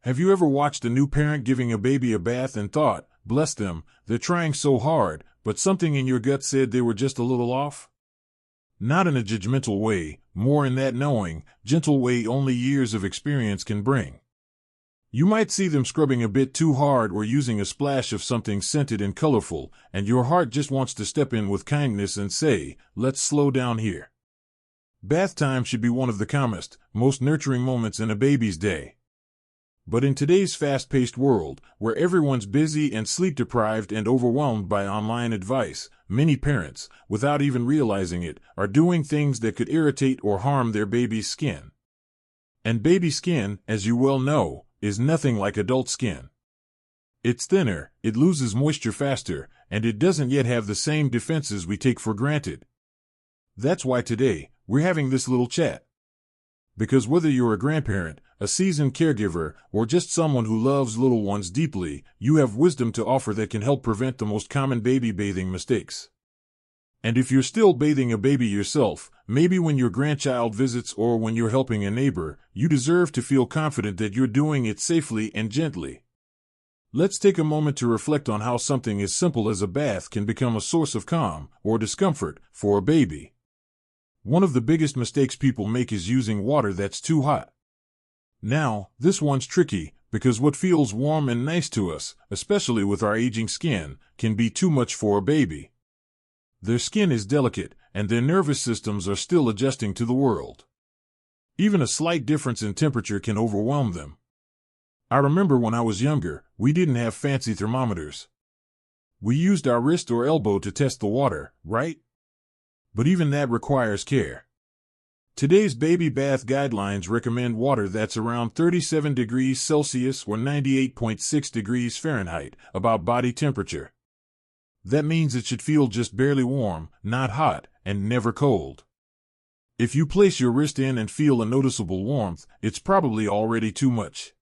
Have you ever watched a new parent giving a baby a bath and thought, bless them, they're trying so hard, but something in your gut said they were just a little off? Not in a judgmental way, more in that knowing, gentle way only years of experience can bring. You might see them scrubbing a bit too hard or using a splash of something scented and colorful, and your heart just wants to step in with kindness and say, let's slow down here. Bath time should be one of the calmest, most nurturing moments in a baby's day. But in today's fast-paced world, where everyone's busy and sleep-deprived and overwhelmed by online advice, many parents, without even realizing it, are doing things that could irritate or harm their baby's skin. And baby skin, as you well know, is nothing like adult skin. It's thinner, it loses moisture faster, and it doesn't yet have the same defenses we take for granted. That's why today, we're having this little chat. Because whether you're a grandparent, a seasoned caregiver, or just someone who loves little ones deeply, you have wisdom to offer that can help prevent the most common baby bathing mistakes. And if you're still bathing a baby yourself, maybe when your grandchild visits or when you're helping a neighbor, you deserve to feel confident that you're doing it safely and gently. Let's take a moment to reflect on how something as simple as a bath can become a source of calm or discomfort for a baby. One of the biggest mistakes people make is using water that's too hot. Now, this one's tricky, because what feels warm and nice to us, especially with our aging skin, can be too much for a baby. Their skin is delicate, and their nervous systems are still adjusting to the world. Even a slight difference in temperature can overwhelm them. I remember when I was younger, we didn't have fancy thermometers. We used our wrist or elbow to test the water, right? But even that requires care. Today's baby bath guidelines recommend water that's around 37 degrees Celsius or 98.6 degrees Fahrenheit, about body temperature. That means it should feel just barely warm, not hot, and never cold. If you place your wrist in and feel a noticeable warmth, it's probably already too much.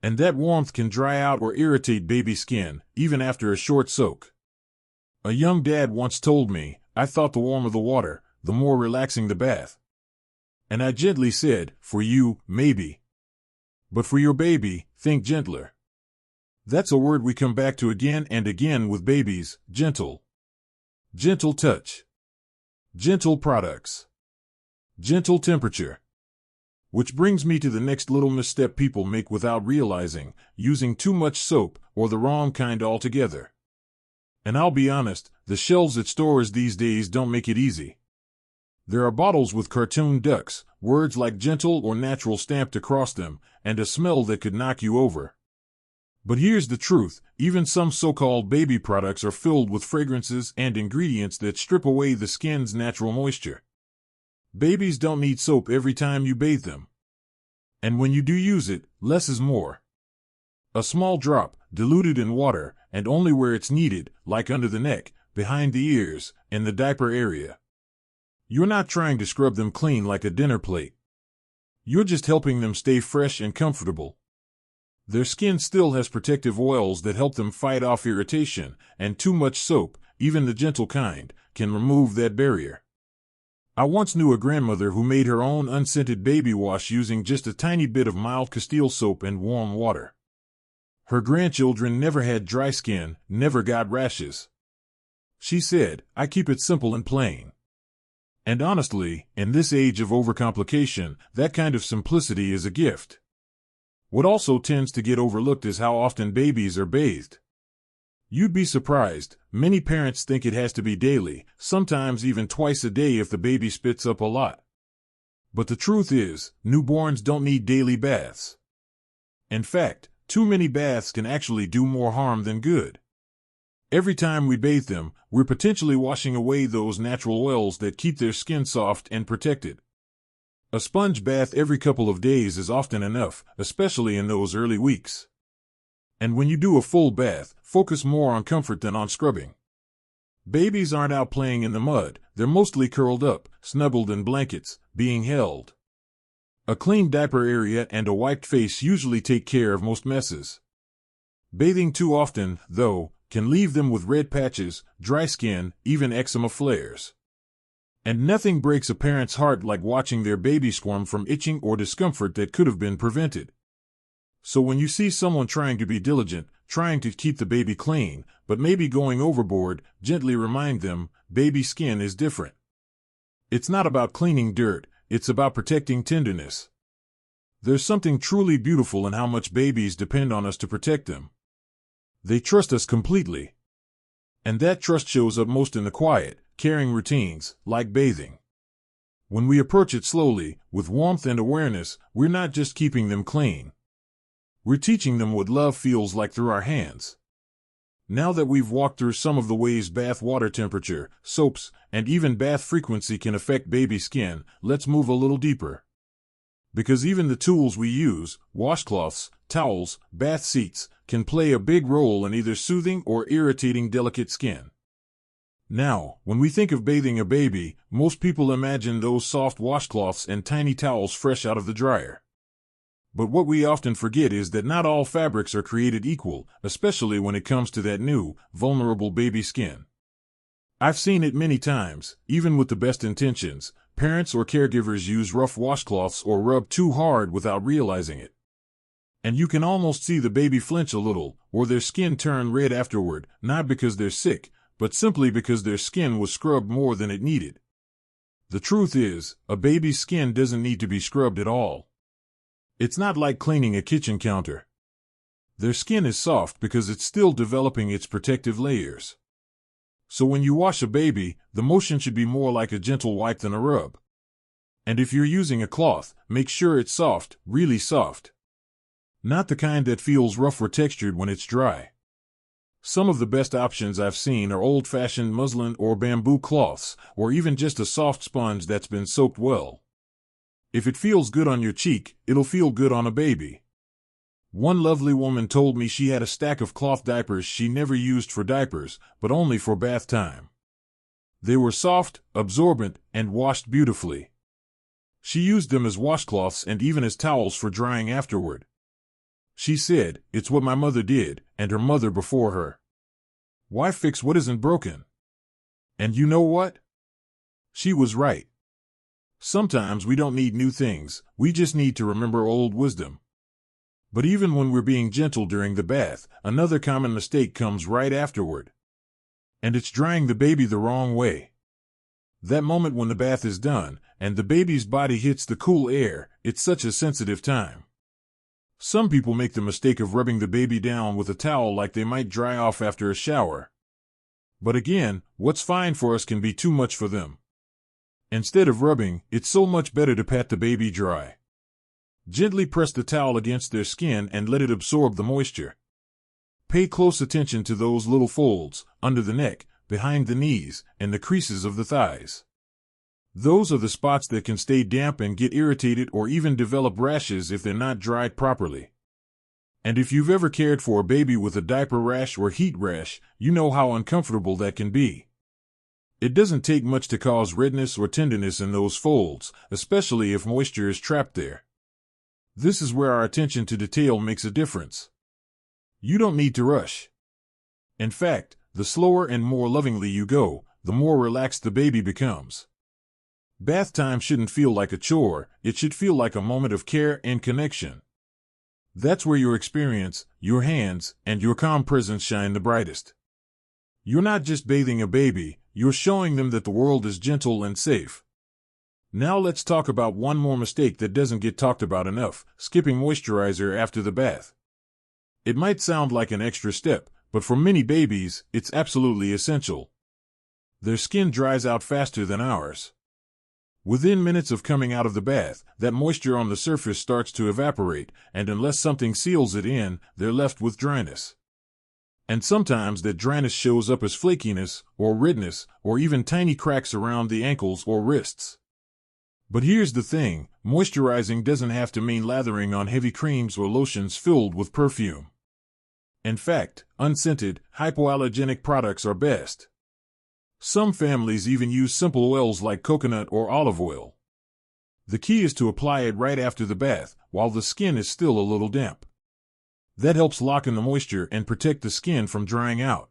And that warmth can dry out or irritate baby skin, even after a short soak. A young dad once told me, I thought the warmer the water, the more relaxing the bath. And I gently said, for you, maybe. But for your baby, think gentler. That's a word we come back to again and again with babies, gentle. Gentle touch. Gentle products. Gentle temperature. Which brings me to the next little misstep people make without realizing, using too much soap, or the wrong kind altogether. And I'll be honest, the shelves at stores these days don't make it easy. There are bottles with cartoon ducks, words like gentle or natural stamped across them, and a smell that could knock you over. But here's the truth, even some so-called baby products are filled with fragrances and ingredients that strip away the skin's natural moisture. Babies don't need soap every time you bathe them. And when you do use it, less is more. A small drop, diluted in water, and only where it's needed, like under the neck, behind the ears, in the diaper area. You're not trying to scrub them clean like a dinner plate. You're just helping them stay fresh and comfortable. Their skin still has protective oils that help them fight off irritation, and too much soap, even the gentle kind, can remove that barrier. I once knew a grandmother who made her own unscented baby wash using just a tiny bit of mild Castile soap and warm water. Her grandchildren never had dry skin, never got rashes. She said, I keep it simple and plain. And honestly, in this age of overcomplication, that kind of simplicity is a gift. What also tends to get overlooked is how often babies are bathed. You'd be surprised, many parents think it has to be daily, sometimes even twice a day if the baby spits up a lot. But the truth is, newborns don't need daily baths. In fact, too many baths can actually do more harm than good. Every time we bathe them, we're potentially washing away those natural oils that keep their skin soft and protected. A sponge bath every couple of days is often enough, especially in those early weeks. And when you do a full bath, focus more on comfort than on scrubbing. Babies aren't out playing in the mud, they're mostly curled up, snuggled in blankets, being held. A clean diaper area and a wiped face usually take care of most messes. Bathing too often, though, can leave them with red patches, dry skin, even eczema flares. And nothing breaks a parent's heart like watching their baby squirm from itching or discomfort that could have been prevented. So when you see someone trying to be diligent, trying to keep the baby clean, but maybe going overboard, gently remind them, baby skin is different. It's not about cleaning dirt, it's about protecting tenderness. There's something truly beautiful in how much babies depend on us to protect them. They trust us completely. And that trust shows up most in the quiet, caring routines, like bathing. When we approach it slowly, with warmth and awareness, we're not just keeping them clean. We're teaching them what love feels like through our hands. Now that we've walked through some of the ways bath water temperature, soaps, and even bath frequency can affect baby skin, let's move a little deeper. Because even the tools we use, washcloths, towels, bath seats, can play a big role in either soothing or irritating delicate skin. Now, when we think of bathing a baby, most people imagine those soft washcloths and tiny towels fresh out of the dryer. But what we often forget is that not all fabrics are created equal, especially when it comes to that new, vulnerable baby skin. I've seen it many times, even with the best intentions. Parents or caregivers use rough washcloths or rub too hard without realizing it. And you can almost see the baby flinch a little, or their skin turn red afterward, not because they're sick, but simply because their skin was scrubbed more than it needed. The truth is, a baby's skin doesn't need to be scrubbed at all. It's not like cleaning a kitchen counter. Their skin is soft because it's still developing its protective layers. So when you wash a baby, the motion should be more like a gentle wipe than a rub. And if you're using a cloth, make sure it's soft, really soft. Not the kind that feels rough or textured when it's dry. Some of the best options I've seen are old-fashioned muslin or bamboo cloths, or even just a soft sponge that's been soaked well. If it feels good on your cheek, it'll feel good on a baby. One lovely woman told me she had a stack of cloth diapers she never used for diapers, but only for bath time. They were soft, absorbent, and washed beautifully. She used them as washcloths and even as towels for drying afterward. She said, "It's what my mother did, and her mother before her. Why fix what isn't broken?" And you know what? She was right. Sometimes we don't need new things, we just need to remember old wisdom. But even when we're being gentle during the bath, another common mistake comes right afterward. And it's drying the baby the wrong way. That moment when the bath is done, and the baby's body hits the cool air, it's such a sensitive time. Some people make the mistake of rubbing the baby down with a towel like they might dry off after a shower. But again, what's fine for us can be too much for them. Instead of rubbing, it's so much better to pat the baby dry. Gently press the towel against their skin and let it absorb the moisture. Pay close attention to those little folds, under the neck, behind the knees, and the creases of the thighs. Those are the spots that can stay damp and get irritated or even develop rashes if they're not dried properly. And if you've ever cared for a baby with a diaper rash or heat rash, you know how uncomfortable that can be. It doesn't take much to cause redness or tenderness in those folds, especially if moisture is trapped there. This is where our attention to detail makes a difference. You don't need to rush. In fact, the slower and more lovingly you go, the more relaxed the baby becomes. Bath time shouldn't feel like a chore, it should feel like a moment of care and connection. That's where your experience, your hands, and your calm presence shine the brightest. You're not just bathing a baby, you're showing them that the world is gentle and safe. Now let's talk about one more mistake that doesn't get talked about enough, skipping moisturizer after the bath. It might sound like an extra step, but for many babies, it's absolutely essential. Their skin dries out faster than ours. Within minutes of coming out of the bath, that moisture on the surface starts to evaporate, and unless something seals it in, they're left with dryness. And sometimes that dryness shows up as flakiness, or redness, or even tiny cracks around the ankles or wrists. But here's the thing, moisturizing doesn't have to mean lathering on heavy creams or lotions filled with perfume. In fact, unscented, hypoallergenic products are best. Some families even use simple oils like coconut or olive oil. The key is to apply it right after the bath, while the skin is still a little damp. That helps lock in the moisture and protect the skin from drying out.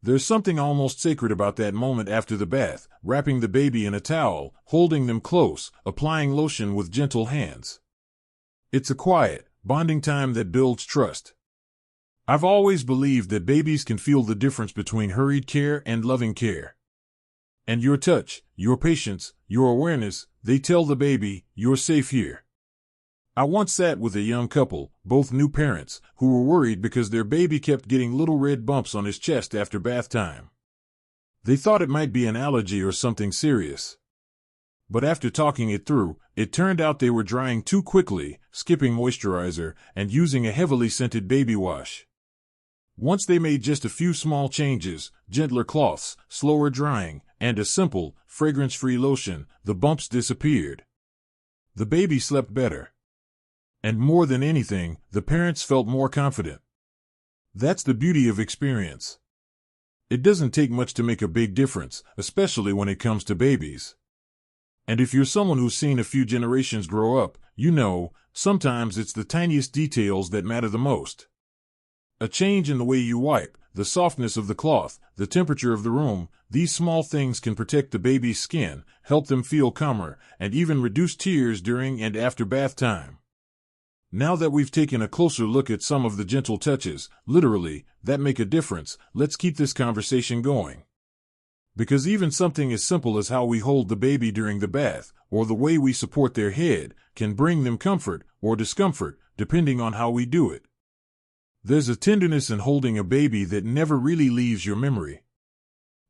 There's something almost sacred about that moment after the bath, wrapping the baby in a towel, holding them close, applying lotion with gentle hands. It's a quiet, bonding time that builds trust. I've always believed that babies can feel the difference between hurried care and loving care. And your touch, your patience, your awareness, they tell the baby, you're safe here. I once sat with a young couple, both new parents, who were worried because their baby kept getting little red bumps on his chest after bath time. They thought it might be an allergy or something serious. But after talking it through, it turned out they were drying too quickly, skipping moisturizer, and using a heavily scented baby wash. Once they made just a few small changes, gentler cloths, slower drying, and a simple, fragrance-free lotion, the bumps disappeared. The baby slept better. And more than anything, the parents felt more confident. That's the beauty of experience. It doesn't take much to make a big difference, especially when it comes to babies. And if you're someone who's seen a few generations grow up, you know, sometimes it's the tiniest details that matter the most. A change in the way you wipe, the softness of the cloth, the temperature of the room, these small things can protect the baby's skin, help them feel calmer, and even reduce tears during and after bath time. Now that we've taken a closer look at some of the gentle touches, literally, that make a difference, let's keep this conversation going. Because even something as simple as how we hold the baby during the bath, or the way we support their head, can bring them comfort or discomfort, depending on how we do it. There's a tenderness in holding a baby that never really leaves your memory.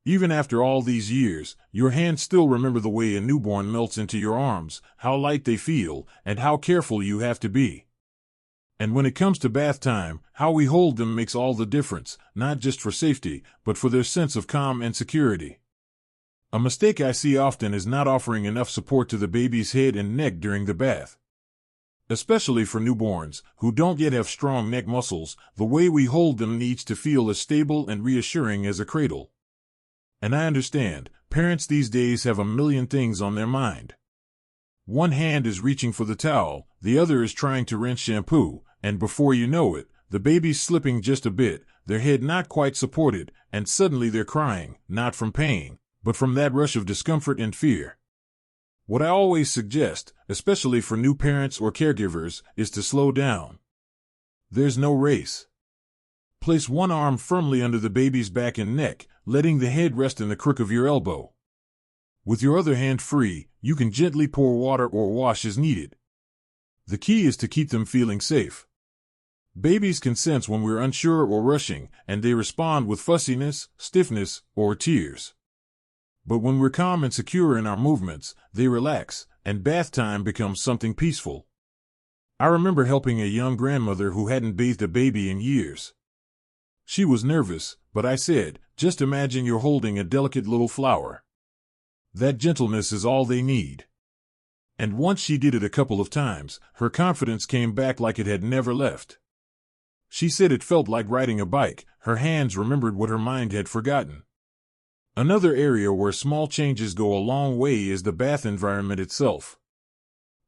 Even after all these years, your hands still remember the way a newborn melts into your arms, how light they feel, and how careful you have to be. And when it comes to bath time, how we hold them makes all the difference, not just for safety, but for their sense of calm and security. A mistake I see often is not offering enough support to the baby's head and neck during the bath. Especially for newborns, who don't yet have strong neck muscles, the way we hold them needs to feel as stable and reassuring as a cradle. And I understand, parents these days have a million things on their mind. One hand is reaching for the towel, the other is trying to rinse shampoo, and before you know it, the baby's slipping just a bit, their head not quite supported, and suddenly they're crying, not from pain, but from that rush of discomfort and fear. What I always suggest, especially for new parents or caregivers, is to slow down. There's no race. Place one arm firmly under the baby's back and neck, letting the head rest in the crook of your elbow. With your other hand free, you can gently pour water or wash as needed. The key is to keep them feeling safe. Babies can sense when we're unsure or rushing, and they respond with fussiness, stiffness, or tears. But when we're calm and secure in our movements, they relax, and bath time becomes something peaceful. I remember helping a young grandmother who hadn't bathed a baby in years. She was nervous, but I said, just imagine you're holding a delicate little flower. That gentleness is all they need. And once she did it a couple of times, her confidence came back like it had never left. She said it felt like riding a bike, her hands remembered what her mind had forgotten. Another area where small changes go a long way is the bath environment itself.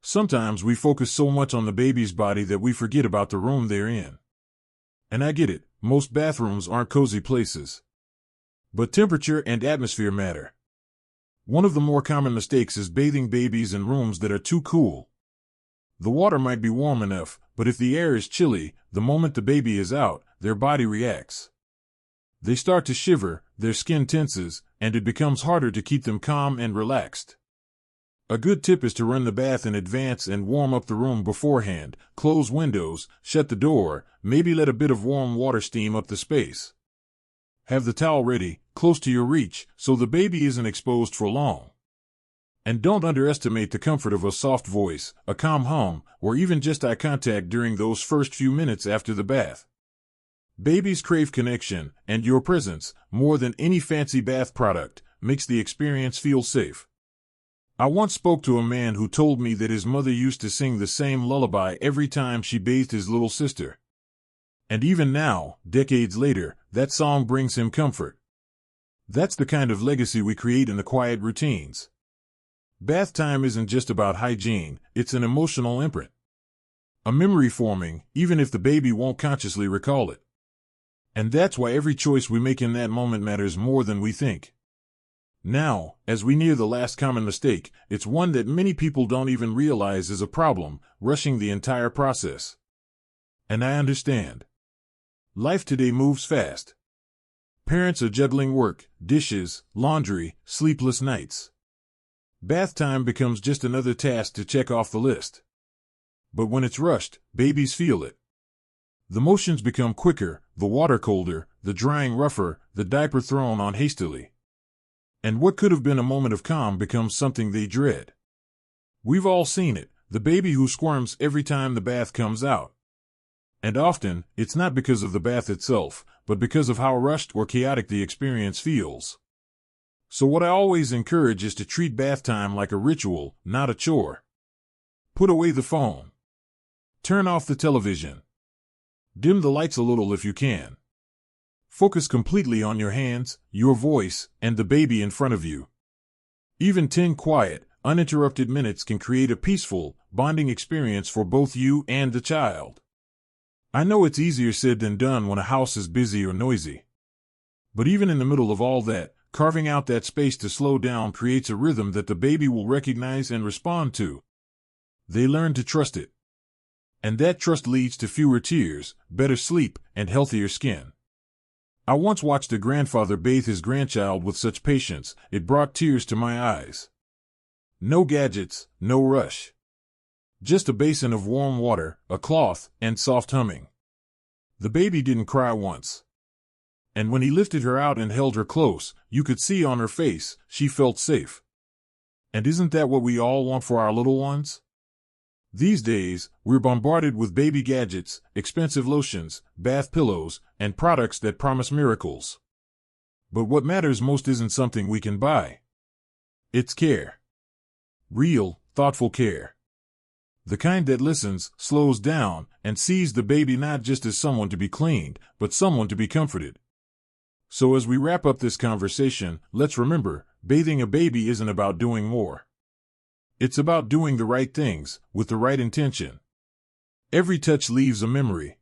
Sometimes we focus so much on the baby's body that we forget about the room they're in. And I get it, most bathrooms aren't cozy places. But temperature and atmosphere matter. One of the more common mistakes is bathing babies in rooms that are too cool. The water might be warm enough, but if the air is chilly, the moment the baby is out, their body reacts. They start to shiver, their skin tenses, and it becomes harder to keep them calm and relaxed. A good tip is to run the bath in advance and warm up the room beforehand, close windows, shut the door, maybe let a bit of warm water steam up the space. Have the towel ready, close to your reach, so the baby isn't exposed for long. And don't underestimate the comfort of a soft voice, a calm hum, or even just eye contact during those first few minutes after the bath. Babies crave connection, and your presence, more than any fancy bath product, makes the experience feel safe. I once spoke to a man who told me that his mother used to sing the same lullaby every time she bathed his little sister. And even now, decades later, that song brings him comfort. That's the kind of legacy we create in the quiet routines. Bath time isn't just about hygiene, it's an emotional imprint. A memory forming, even if the baby won't consciously recall it. And that's why every choice we make in that moment matters more than we think. Now, as we near the last common mistake, it's one that many people don't even realize is a problem, rushing the entire process. And I understand. Life today moves fast. Parents are juggling work, dishes, laundry, sleepless nights. Bath time becomes just another task to check off the list. But when it's rushed, babies feel it. The motions become quicker, the water colder, the drying rougher, the diaper thrown on hastily. And what could have been a moment of calm becomes something they dread. We've all seen it, the baby who squirms every time the bath comes out. And often, it's not because of the bath itself, but because of how rushed or chaotic the experience feels. So what I always encourage is to treat bath time like a ritual, not a chore. Put away the phone. Turn off the television. Dim the lights a little if you can. Focus completely on your hands, your voice, and the baby in front of you. Even 10 quiet, uninterrupted minutes can create a peaceful, bonding experience for both you and the child. I know it's easier said than done when a house is busy or noisy. But even in the middle of all that, carving out that space to slow down creates a rhythm that the baby will recognize and respond to. They learn to trust it. And that trust leads to fewer tears, better sleep, and healthier skin. I once watched a grandfather bathe his grandchild with such patience, it brought tears to my eyes. No gadgets, no rush. Just a basin of warm water, a cloth, and soft humming. The baby didn't cry once. And when he lifted her out and held her close, you could see on her face, she felt safe. And isn't that what we all want for our little ones? These days, we're bombarded with baby gadgets, expensive lotions, bath pillows, and products that promise miracles. But what matters most isn't something we can buy. It's care. Real, thoughtful care. The kind that listens, slows down, and sees the baby not just as someone to be cleaned, but someone to be comforted. So as we wrap up this conversation, let's remember, bathing a baby isn't about doing more. It's about doing the right things, with the right intention. Every touch leaves a memory.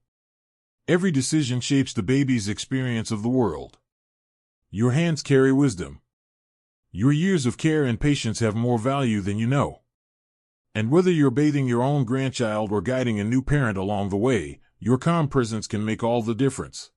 Every decision shapes the baby's experience of the world. Your hands carry wisdom. Your years of care and patience have more value than you know. And whether you're bathing your own grandchild or guiding a new parent along the way, your calm presence can make all the difference.